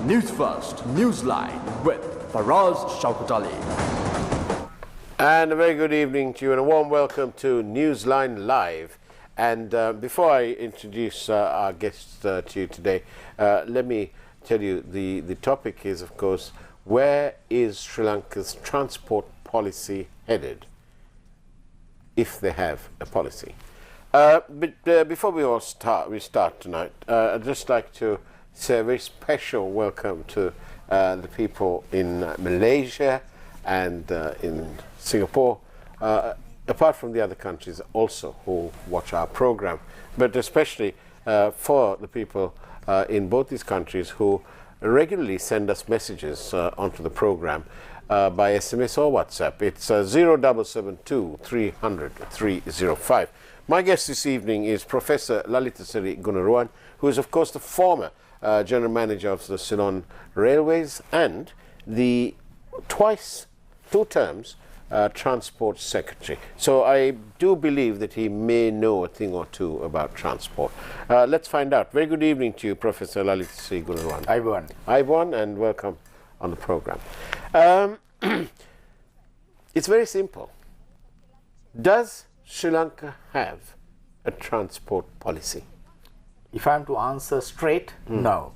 Newsfirst, Newsline with Faraz Shaukatali. And a very good evening to you and a warm welcome to Newsline Live. And before I introduce our guests to you today, let me tell you the topic is, of course, where is Sri Lanka's transport policy headed, if they have a policy. But before we start tonight, I'd just like to say a very special welcome to the people in Malaysia and in Singapore, apart from the other countries also who watch our program, but especially for the people in both these countries who regularly send us messages onto the program by SMS or WhatsApp. It's 0772 300 305. My guest this evening is Professor Lalithasiri Gunaruwan, who is of course the former General Manager of the Ceylon Railways and the two terms Transport Secretary. So I do believe that he may know a thing or two about transport. Let's find out. Very good evening to you, Professor Lalithasiri Gunaruwan. Ivan, and welcome on the program. It's very simple. Does Sri Lanka have a transport policy? If I am to answer straight, no.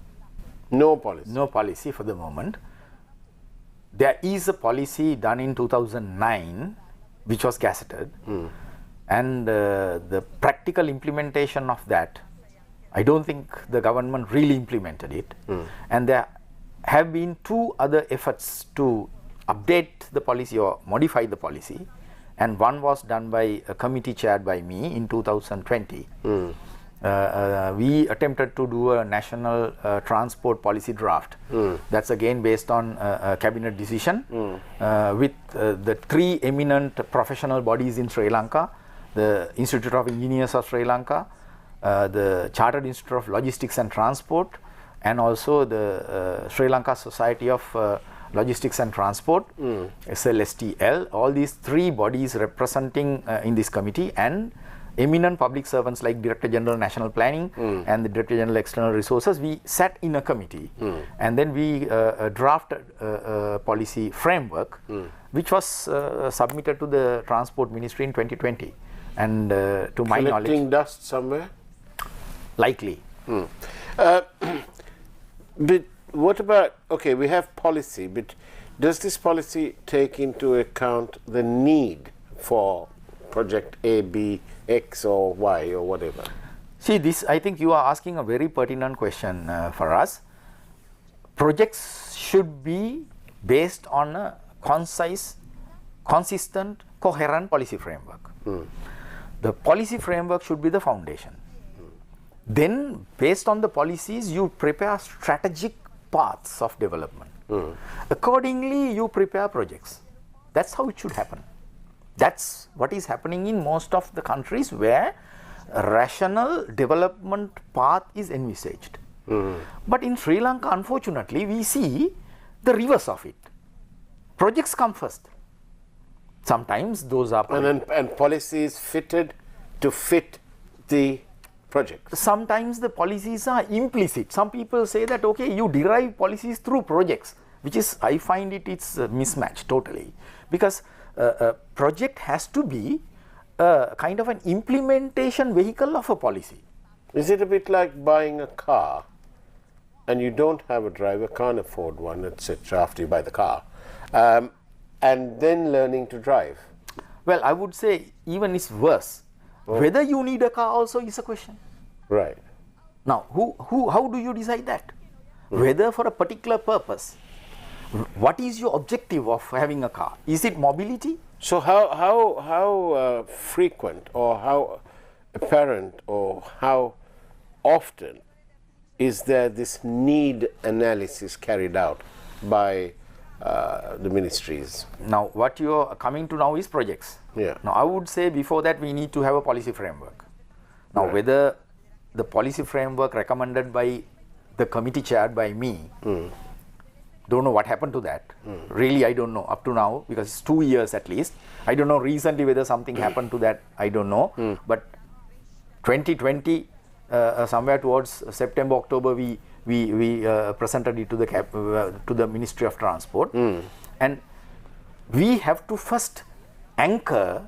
No policy? No policy for the moment. There is a policy done in 2009 which was gazetted, and the practical implementation of that, I don't think the government really implemented it. And there have been two other efforts to update the policy or modify the policy, and one was done by a committee chaired by me in 2020. We attempted to do a national transport policy draft. That's again based on a cabinet decision with the three eminent professional bodies in Sri Lanka: the Institute of Engineers of Sri Lanka, the Chartered Institute of Logistics and Transport, and also the Sri Lanka Society of Logistics and Transport, SLSTL. All these three bodies representing in this committee, and eminent public servants like Director General National Planning and the Director General External Resources. We sat in a committee and then we drafted a policy framework which was submitted to the Transport Ministry in 2020. And to my knowledge, collecting dust somewhere? Likely. But what about, okay, we have policy, but does this policy take into account the need for project A, B, X or Y or whatever? See, this, I think you are asking a very pertinent question for us. Projects should be based on a concise, consistent, coherent policy framework. The policy framework should be the foundation. Then, based on the policies, you prepare strategic paths of development. Accordingly, you prepare projects. That's how it should happen. That's what is happening in most of the countries where a rational development path is envisaged. But in Sri Lanka, unfortunately, we see the reverse of it. Projects come first. Sometimes those are and policies fitted to fit the project. Sometimes the policies are implicit. Some people say that, okay, you derive policies through projects, which is, I find it's a mismatch totally, because a project has to be a kind of an implementation vehicle of a policy. Is it a bit like buying a car and you don't have a driver, can't afford one, etc., after you buy the car, and then learning to drive? Well, I would say even it's worse. Whether you need a car also is a question. Right. Now, how do you decide that? Whether for a particular purpose. What is your objective of having a car? Is it mobility? So how frequent or how apparent or how often is there this need analysis carried out by the ministries? Now, what you are coming to now is projects. Yeah. Now, I would say before that we need to have a policy framework. Now, whether the policy framework recommended by the committee chaired by me, don't know what happened to that. Really, I don't know up to now, because it's 2 years at least. I don't know recently whether something happened to that, I don't know. But 2020 somewhere towards September, October, we presented it to the Ministry of Transport, and we have to first anchor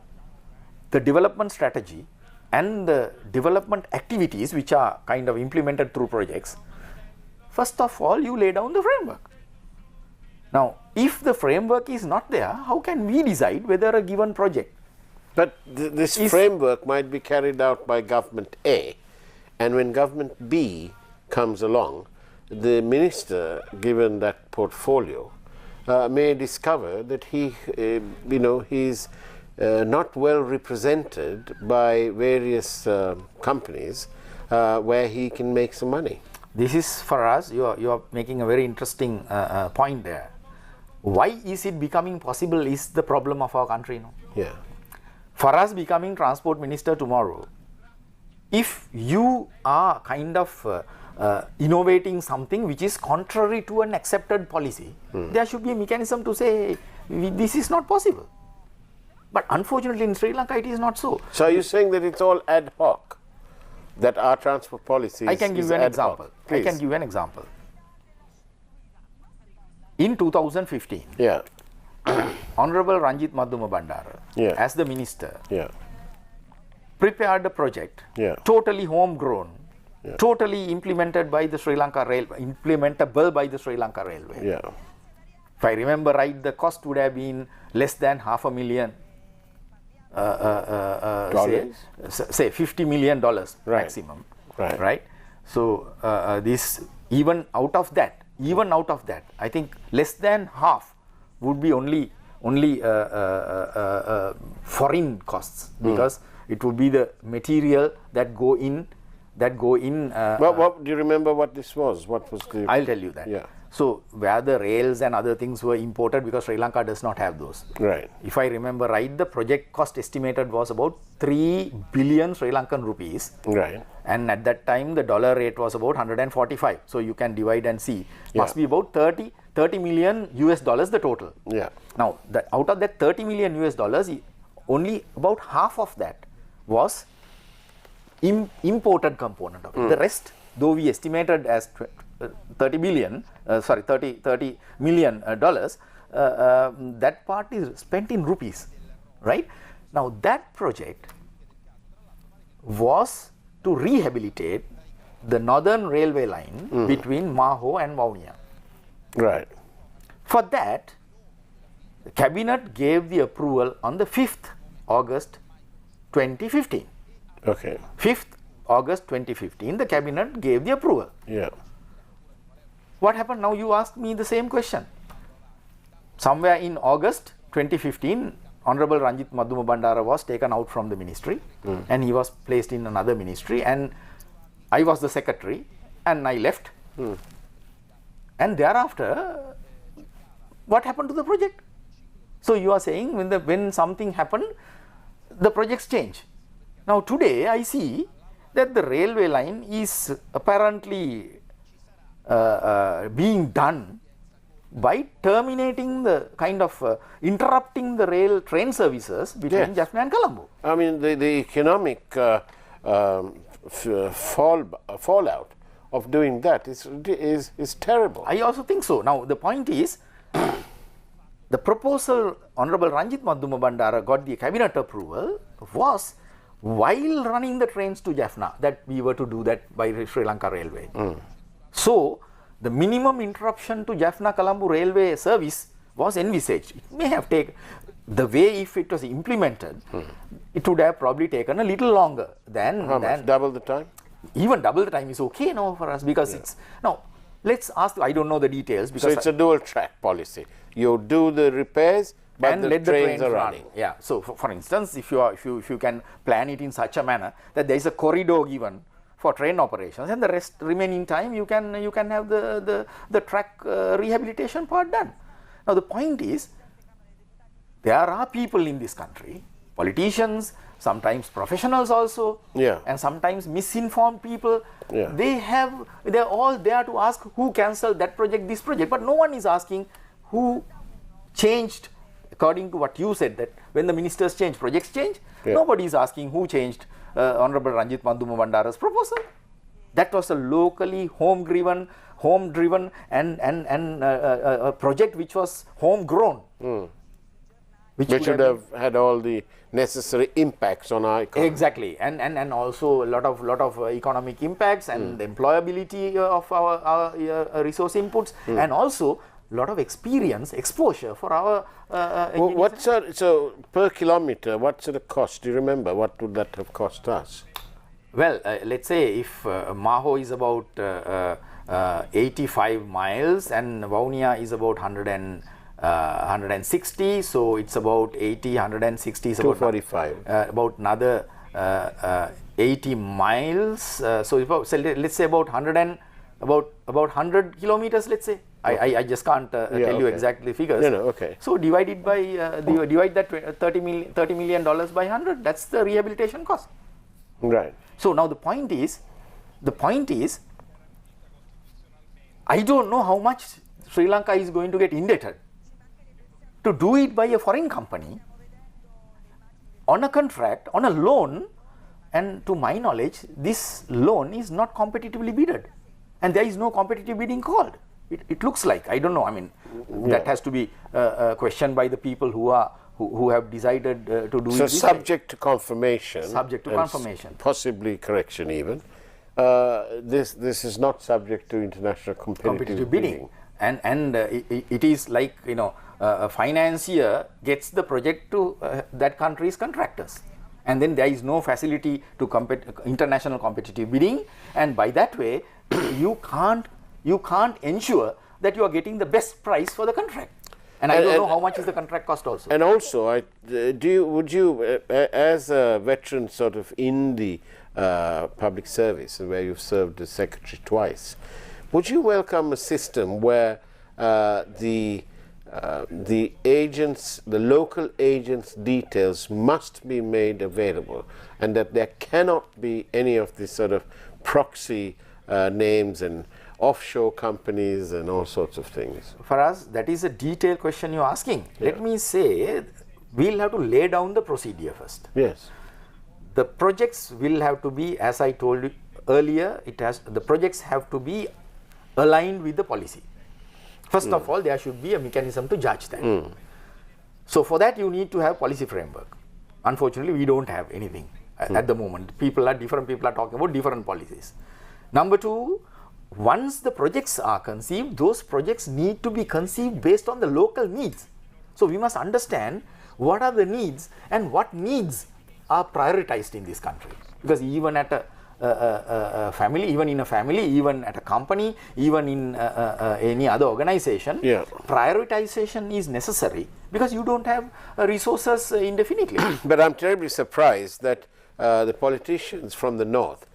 the development strategy and the development activities which are kind of implemented through projects. First of all, you lay down the framework. Now, if the framework is not there, how can we decide whether a given project? But this framework might be carried out by government A, and when government B comes along, the minister, given that portfolio, may discover that he's not well represented by various companies where he can make some money. This is for us, you are making a very interesting point there. Why is it becoming possible is the problem of our country now. Yeah. For us becoming transport minister tomorrow, if you are kind of innovating something which is contrary to an accepted policy, there should be a mechanism to say, hey, this is not possible. But unfortunately in Sri Lanka it is not so. So are you saying that it's all ad hoc? That our transport policy I can give you an example. I can give you an example. In 2015, yeah, Honorable Ranjit Madhuma Bandara, yeah, as the minister, yeah, prepared a project, yeah, totally homegrown, yeah, totally implemented by the Sri Lanka Railway, implementable by the Sri Lanka Railway. yeah. If I remember right, the cost would have been less than $500,000. Say $50 million maximum, right? So this even out of that, I think less than half would be only foreign costs, because it would be the material that go in. What do you remember? What this was? What was the? I'll tell you that. Yeah. So where the rails and other things were imported, because Sri Lanka does not have those. Right. If I remember right, the project cost estimated was about 3 billion Sri Lankan rupees. Right. And at that time, the dollar rate was about 145. So you can divide and see. Must be about 30 million US dollars the total. Yeah. Now, out of that 30 million US dollars, only about half of that was imported component of it. The rest, though we estimated as 30 million dollars, that part is spent in rupees, right? Now that project was to rehabilitate the northern railway line between Maho and Vaunia. Right. For that, the cabinet gave the approval on the 5th August 2015. Okay. 5th August 2015, the cabinet gave the approval. Yeah. What happened now? You asked me the same question. Somewhere in August 2015, Honorable Ranjit Madhuma Bandara was taken out from the ministry and he was placed in another ministry, and I was the secretary and I left. And thereafter, what happened to the project? So you are saying when something happened, the projects change. Now today I see that the railway line is apparently being done by terminating the kind of interrupting the train services between Jaffna and Colombo. I mean, the economic fallout of doing that is terrible. I also think so. Now the point is, the proposal Honorable Ranjit Madhuma Bandara got the cabinet approval was while running the trains to Jaffna, that we were to do that by Sri Lanka Railway. So the minimum interruption to Jaffna-Colombo railway service was envisaged. It may have taken, the way if it was implemented, it would have probably taken a little longer than... How much? Double the time? Even double the time is okay now for us, because it's... Now, let's ask, I don't know the details, because... So it's a dual track policy. You do the repairs, but and the let trains the are train running. Yeah. So for instance, if you can plan it in such a manner that there is a corridor given for train operations, and the rest remaining time you can have the track rehabilitation part done. Now the point is, there are people in this country, politicians, sometimes professionals also, and sometimes misinformed people. They're all there to ask who cancelled that project, this project, but no one is asking who changed. According to what you said, that when the ministers change, projects change. Nobody is asking who changed Honorable Ranjit Madhuma Bandara's proposal. That was a locally home-driven and a project which was homegrown. Which would have had all the necessary impacts on our economy. Exactly, and also a lot of economic impacts and the employability of our resource inputs, and also a lot of exposure for our so per kilometer, what's the cost? Do you remember what would that have cost us? Well, let's say if Maho is about 85 miles and Vaunia is about 160, so it's about 80, 160 is about 245. About another 80 miles. So let's say about 100 kilometers. Let's say I just can't tell you exactly figures. No, okay. So divide that $30 million by 100. That's the rehabilitation cost. Right. So now the point is, I don't know how much Sri Lanka is going to get indebted to do it by a foreign company on a contract, on a loan, and to my knowledge, this loan is not competitively bidded, and there is no competitive bidding called. It looks like, I don't know. I mean, that has to be questioned by the people who have decided to do it. So subject to confirmation. Subject to confirmation. Possibly correction even. This is not subject to international competitive bidding. And it is like, a financier gets the project to that country's contractors, and then there is no facility to international competitive bidding, and by that way you can't ensure that you are getting the best price for the contract. And I don't know how much is the contract cost also. And also, would you, as a veteran sort of in the public service, where you've served as secretary twice, would you welcome a system where the local agents' details must be made available, and that there cannot be any of these sort of proxy names and offshore companies and all sorts of things? For us, that is a detailed question you're asking. Yeah. Let me say, we'll have to lay down the procedure first. Yes. The projects will have to be, as I told you earlier, the projects have to be aligned with the policy. First of all, there should be a mechanism to judge that. So for that, you need to have policy framework. Unfortunately, we don't have anything at the moment. Different people are talking about different policies. Number two, once the projects are conceived, those projects need to be conceived based on the local needs. So we must understand what are the needs and what needs are prioritized in this country. Because even at a family, even at a company, even in any other organization, prioritization is necessary because you don't have resources indefinitely. But I'm terribly surprised that the politicians from the north,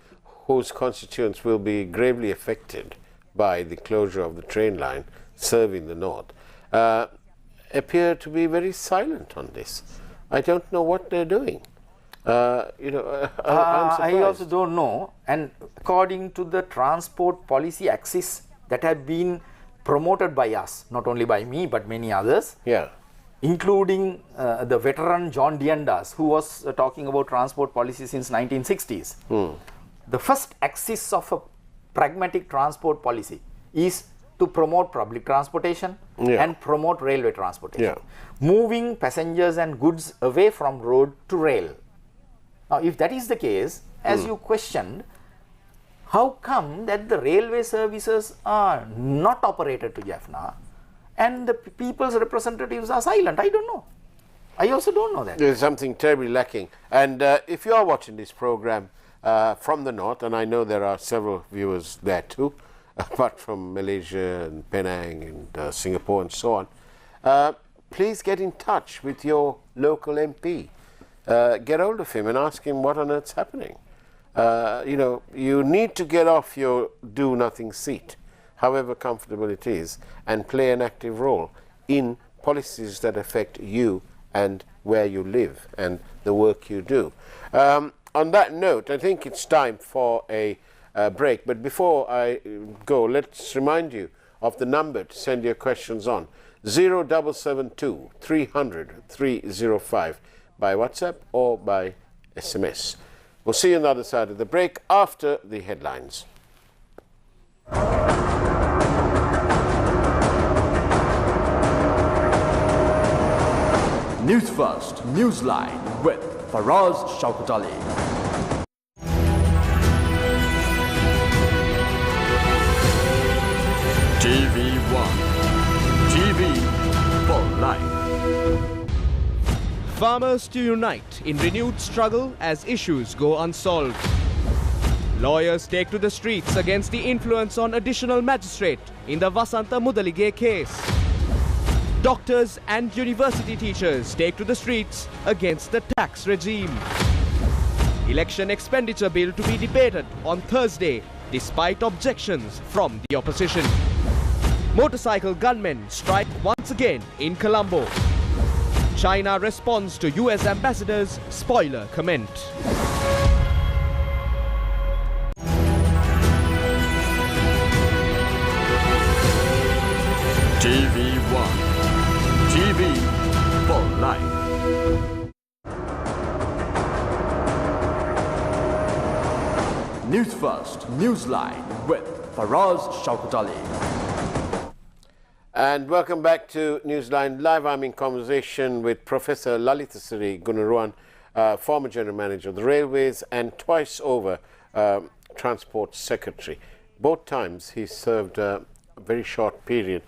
whose constituents will be gravely affected by the closure of the train line serving the north, appear to be very silent on this. I don't know what they're doing. I also don't know, and according to the transport policy axis that have been promoted by us, not only by me but many others, including the veteran John Diandas, who was talking about transport policy since 1960s. The first axis of a pragmatic transport policy is to promote public transportation and promote railway transportation, moving passengers and goods away from road to rail. Now, if that is the case, as you questioned, how come that the railway services are not operated to Jaffna and the people's representatives are silent? I don't know. I also don't know that. There's something terribly lacking. And if you are watching this program from the north, and I know there are several viewers there too, apart from Malaysia and Penang and Singapore and so on, please get in touch with your local MP. Get hold of him and ask him what on earth's happening. You need to get off your do-nothing seat, however comfortable it is, and play an active role in policies that affect you and where you live and the work you do. On that note, I think it's time for a break. But before I go, let's remind you of the number to send your questions on, 0772 300 305. by WhatsApp or by SMS. We'll see you on the other side of the break after the headlines. Newsfirst, Newsline with Faraz Shaukat Ali. TV1, TV for life. Farmers to unite in renewed struggle as issues go unsolved. Lawyers take to the streets against the influence on additional magistrate in the Vasanta Mudalige case. Doctors and university teachers take to the streets against the tax regime. Election expenditure bill to be debated on Thursday despite objections from the opposition. Motorcycle gunmen strike once again in Colombo. China responds to US ambassador's spoiler comment. TV1, TV for life. Newsfirst, Newsline with Faraz Shaukat Ali. And welcome back to Newsline Live. I'm in conversation with Professor Lalithasiri Gunaruwan, former General Manager of the Railways and twice over Transport Secretary. Both times he served a very short period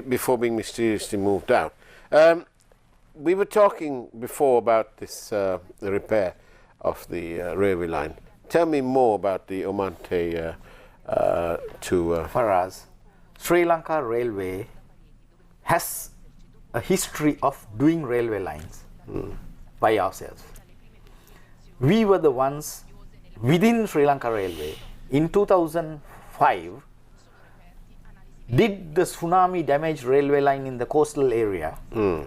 before being mysteriously moved out. We were talking before about this the repair of the railway line. Tell me more about the Omante to... Faraz, Sri Lanka Railway has a history of doing railway lines by ourselves. We were the ones within Sri Lanka Railway in 2005 did the tsunami damaged railway line in the coastal area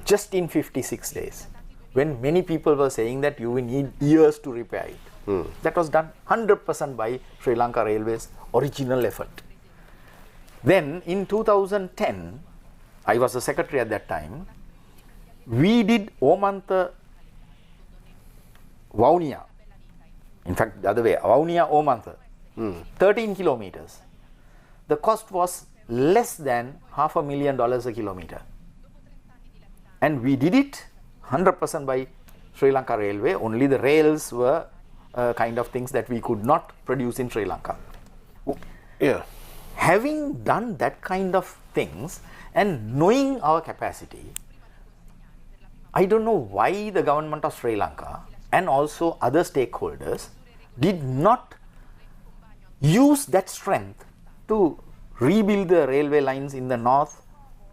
just in 56 days, when many people were saying that you will need years to repair it. That was done 100% by Sri Lanka Railways' original effort. Then in 2010, I was the secretary at that time, we did Omantha Vaunia, in fact the other way, Vaunia Omantha, 13 kilometers. The cost was less than $500,000 a kilometer. And we did it 100% by Sri Lanka Railway, only the rails were kind of things that we could not produce in Sri Lanka. Yeah. Having done that kind of things and knowing our capacity, I don't know why the government of Sri Lanka and also other stakeholders did not use that strength to rebuild the railway lines in the north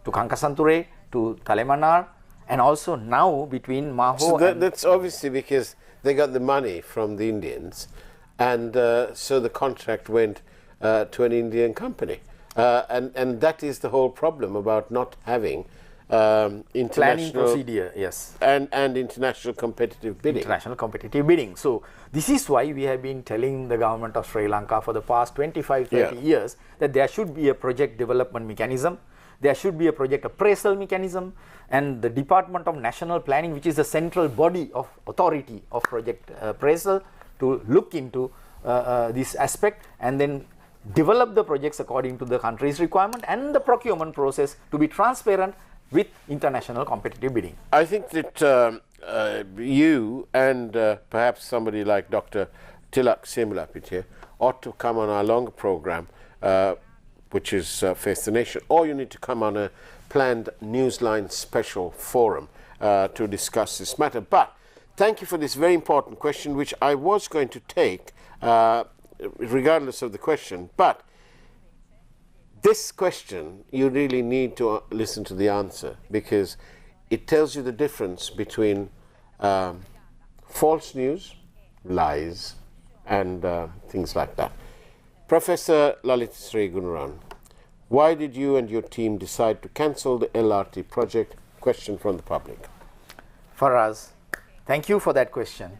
to Kankasanture, to Talemanar, and also now between Maho So and... that's obviously because they got the money from the Indians, and so the contract went to an Indian company. And that is the whole problem about not having international planning procedure, yes. And international competitive bidding. International competitive bidding. So this is why we have been telling the government of Sri Lanka for the past 25-30 years that there should be a project development mechanism, there should be a project appraisal mechanism, and the Department of National Planning, which is the central body of authority of project appraisal, to look into this aspect and then develop the projects according to the country's requirement, and the procurement process to be transparent with international competitive bidding. I think that you and perhaps somebody like Dr. Tilak Semulapit here ought to come on our longer program, which is Face the Nation, or you need to come on a planned Newsline special forum to discuss this matter. But thank you for this very important question, which I was going to take regardless of the question. But this question, you really need to listen to the answer, because it tells you the difference between false news, lies, and things like that. Professor Lalithasiri Gunaruwan, why did you and your team decide to cancel the LRT project? Question from the public. Faraz, thank you for that question.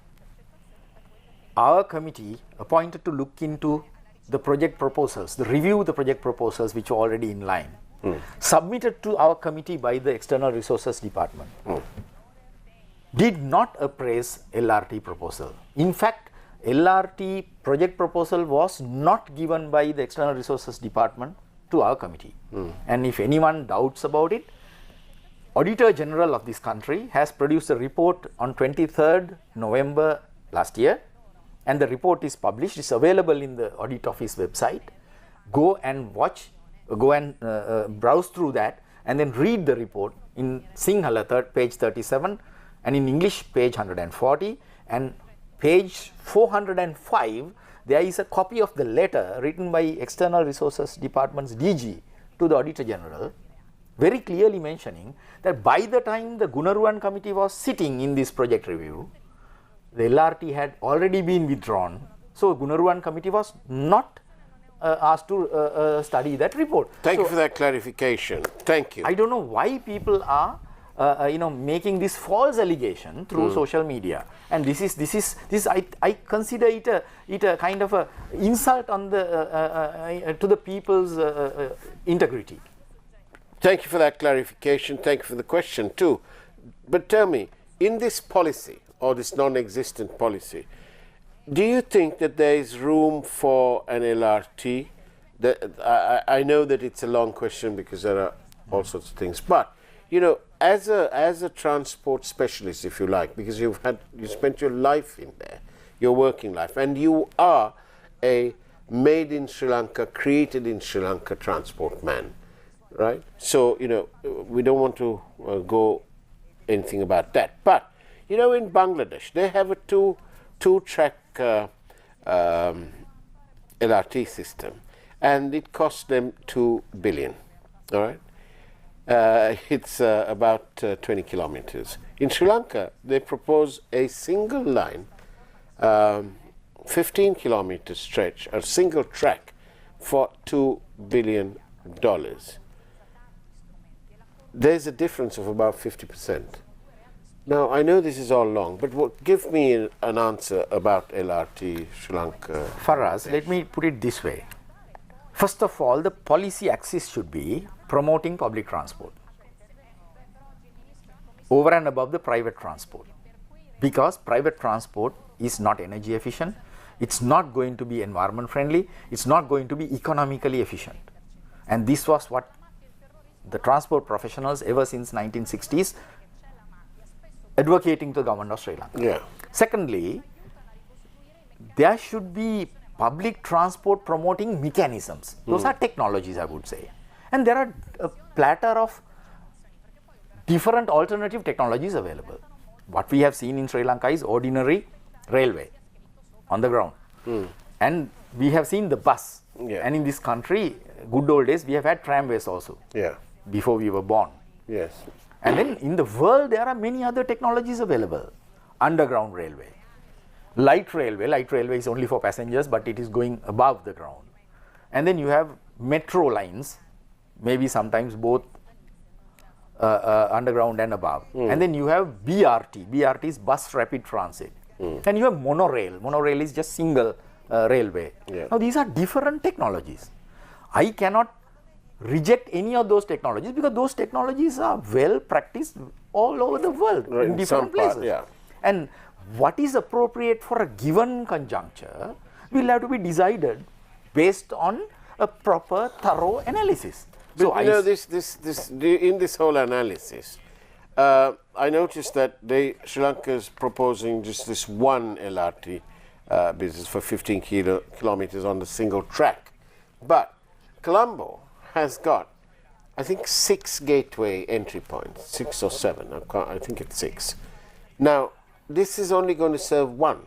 Our committee appointed to look into the project proposals, the review the project proposals which are already in line, submitted to our committee by the External Resources Department, did not appraise LRT proposal. In fact, LRT project proposal was not given by the External Resources Department to our committee. And if anyone doubts about it, Auditor General of this country has produced a report on 23rd November last year, and the report is published. It's available in the Audit Office website. Go and watch, go and browse through that, and then read the report in Sinhala, page 37, and in English, page 140, and page 405, there is a copy of the letter written by External Resources Department's DG to the Auditor General, very clearly mentioning that by the time the Gunaruwan committee was sitting in this project review, the LRT had already been withdrawn. So Gunaruwan committee was not asked to study that report. Thank you for that clarification. Thank you. I don't know why people are making this false allegation through social media, and this is I consider it a kind of a insult on the to the people's integrity. Thank you for that clarification. Thank you for the question too. But tell me, in this policy or this non-existent policy, do you think that there is room for an LRT? I know that it's a long question because there are all sorts of things, but you know, as a transport specialist, if you like, because you spent your life in there, your working life, and you are a made in Sri Lanka, created in Sri Lanka transport man, right? So you know, we don't want to go anything about that, but you know, in Bangladesh they have a two-track LRT system, and it cost them 2 billion. All right. It's about 20 kilometers. In Sri Lanka, they propose a single line, 15 kilometer stretch, a single track for $2 billion. There's a difference of about 50%. Now, I know this is all long, but give me an answer about LRT Sri Lanka. For us, let me put it this way. First of all, the policy axis should be promoting public transport over and above the private transport, because private transport is not energy efficient, it's not going to be environment friendly, it's not going to be economically efficient. And this was what the transport professionals ever since 1960s advocating to the government of Sri Lanka. Yeah. Secondly, there should be public transport promoting mechanisms. Those are technologies, I would say. And there are a platter of different alternative technologies available. What we have seen in Sri Lanka is ordinary railway on the ground. And we have seen the bus. Yeah. And in this country, good old days, we have had tramways also. Yeah. Before we were born. Yes. And then in the world, there are many other technologies available. Underground railway. Light railway is only for passengers, but it is going above the ground. And then you have metro lines, maybe sometimes both underground and above. And then you have BRT is bus rapid transit. And you have monorail is just single railway. Yeah. Now these are different technologies. I cannot reject any of those technologies because those technologies are well practiced all over the world, Right, in different places. Yeah. And what is appropriate for a given conjuncture will have to be decided based on a proper, thorough analysis. But So you know, in this whole analysis, I noticed that Sri Lanka is proposing just this one LRT business for 15 kilometers on the single track. But Colombo has got, I think, 6 gateway entry points, 6 or 7, I think it's 6. Now, this is only going to serve one.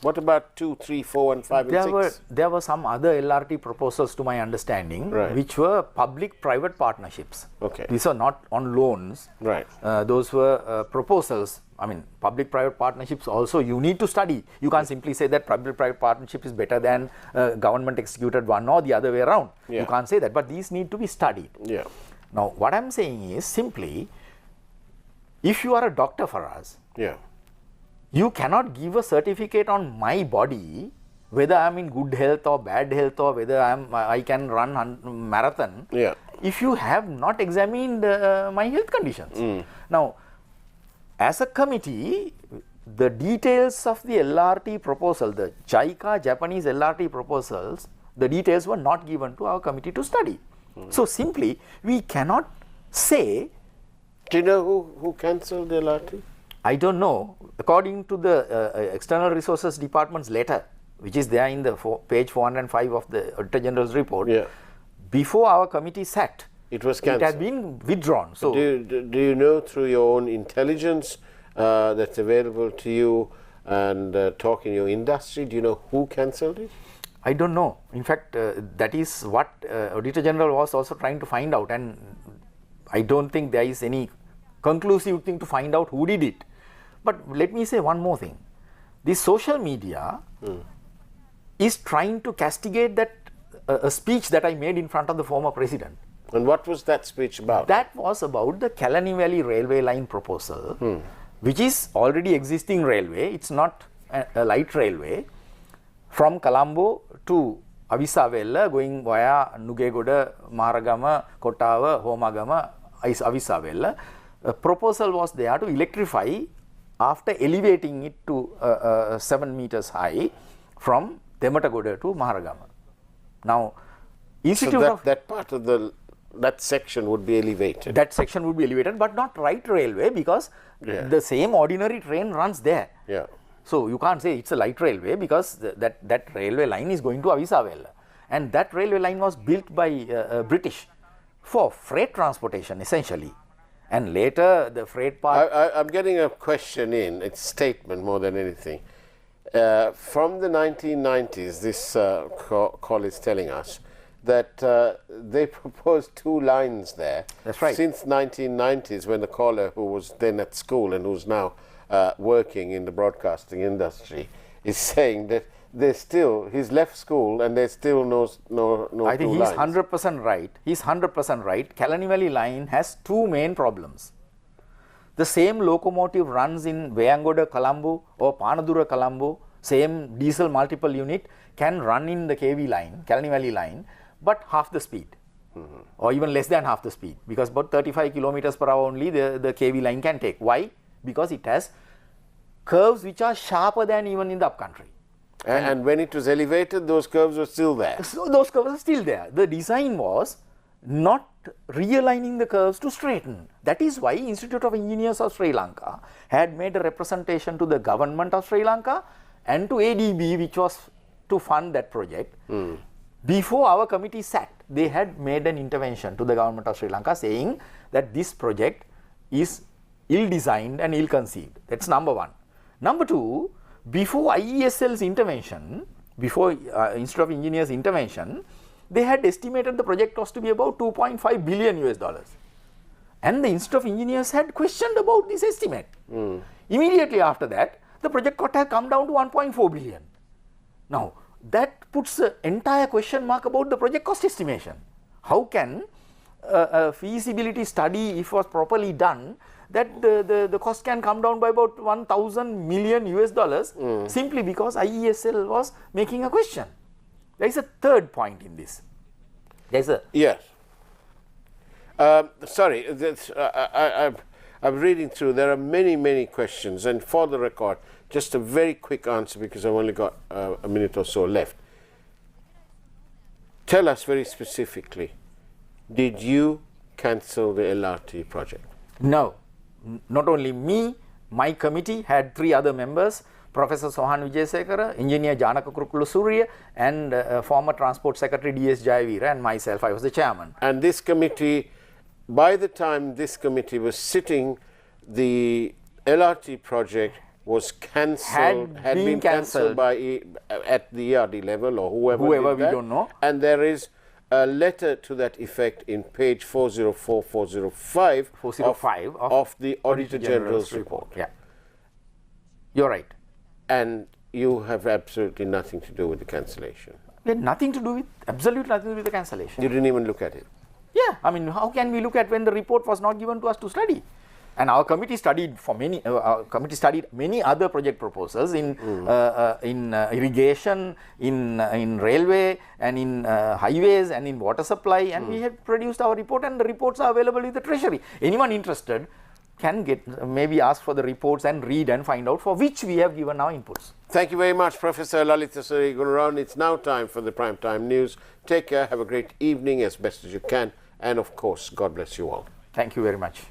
What about 2, 3, 4, and 5, and 6? There were some other LRT proposals, to my understanding, Right. which were public-private partnerships. Okay. These are not on loans. Right. Those were proposals. I mean, public-private partnerships also you need to study. You can't simply say that public-private partnership is better than government-executed one or the other way around. Yeah. You can't say that, but these need to be studied. Yeah. Now, what I'm saying is simply, if you are a doctor for us, Yeah. you cannot give a certificate on my body whether I'm in good health or bad health or whether I can run marathon. Yeah. If you have not examined my health conditions. Now, as a committee, the details of the LRT proposal, the JICA Japanese LRT proposals, the details were not given to our committee to study. So simply, we cannot say Do you know who cancelled the LRT? I don't know. According to the External Resources Department's letter, which is there in the page 405 of the Auditor General's report, before our committee sat, it was cancelled. It had been withdrawn. So, do you know through your own intelligence that's available to you and talk in your industry, do you know who cancelled it? I don't know. In fact, that is what Auditor General was also trying to find out, and I don't think there is any conclusive thing to find out who did it. But let me say one more thing. The social media is trying to castigate that a speech that I made in front of the former president. And what was that speech about? That was about the Kalani Valley railway line proposal, which is already existing railway. It's not a light railway. From Colombo to Avisavella, going via Nugegoda, Maragama, Kottawa, Homagama, Avisavella. A proposal was there to electrify after elevating it to 7 meters high from Tematagoda to Maharagama. Now, so that part of that section would be elevated. That section would be elevated, but not right railway, because the same ordinary train runs there. So you can't say it's a light railway, because that railway line is going to Avisavella, and that railway line was built by British for freight transportation essentially, and later the freight part. I'm getting a question in, it's a statement more than anything. From the 1990s, this call is telling us that they proposed 2 lines there. That's right. Since 1990s, when the caller, who was then at school and who's now working in the broadcasting industry, is saying that he's left school and there's still no I think he's 100% right. He's 100% right. Kalani Valley line has 2 main problems. The same locomotive runs in Wayangoda, Colombo or Panadura, Colombo, same diesel multiple unit can run in the KV line, Kalani Valley line, but half the speed or even less than half the speed, because about 35 kilometers per hour only the KV line can take. Why? Because it has curves which are sharper than even in the upcountry. And when it was elevated, those curves were still there. So those curves are still there. The design was not realigning the curves to straighten. That is why Institute of Engineers of Sri Lanka had made a representation to the government of Sri Lanka and to ADB, which was to fund that project. Before our committee sat, they had made an intervention to the government of Sri Lanka saying that this project is ill-designed and ill-conceived. That's number 1. Number 2, before IESL's intervention, before Institute of Engineers intervention, they had estimated the project cost to be about $2.5 billion US. And the Institute of Engineers had questioned about this estimate. Immediately after that, the project cost had come down to 1.4 billion. Now, that puts an entire question mark about the project cost estimation. How can a feasibility study, if was properly done, that the cost can come down by about 1,000 million US simply because IESL was making a question. There is a third point in this. There's a yes. Sorry, I'm reading through. There are many questions, and for the record, just a very quick answer because I've only got a minute or so left. Tell us very specifically, did you cancel the LRT project? No. Not only me, my committee had 3 other members, Professor Sohan Wijayasekara, Engineer Janaka Kurukulu Surya, and former Transport Secretary D.S. Jayavira, and myself, I was the chairman. And this committee, by the time this committee was sitting, the LRT project was cancelled, had been cancelled by at the ERD level or whoever we don't know. And there is a letter to that effect in page 404, 405 of the Auditor General's report. Yeah, you're right. And you have absolutely nothing to do with the cancellation. We had nothing to do with, absolutely nothing to do with the cancellation. You didn't even look at it? Yeah, I mean, how can we look at when the report was not given to us to study? And our committee studied many other project proposals in irrigation, in railway, and in highways, and in water supply, and we had produced our report, and the reports are available with the Treasury. Anyone interested can maybe ask for the reports and read and find out for which we have given our inputs. Thank you very much, Professor Lalithasiri Gunaruwan. It's now time for the Primetime News. Take care, have a great evening as best as you can, and of course, God bless you all. Thank you very much.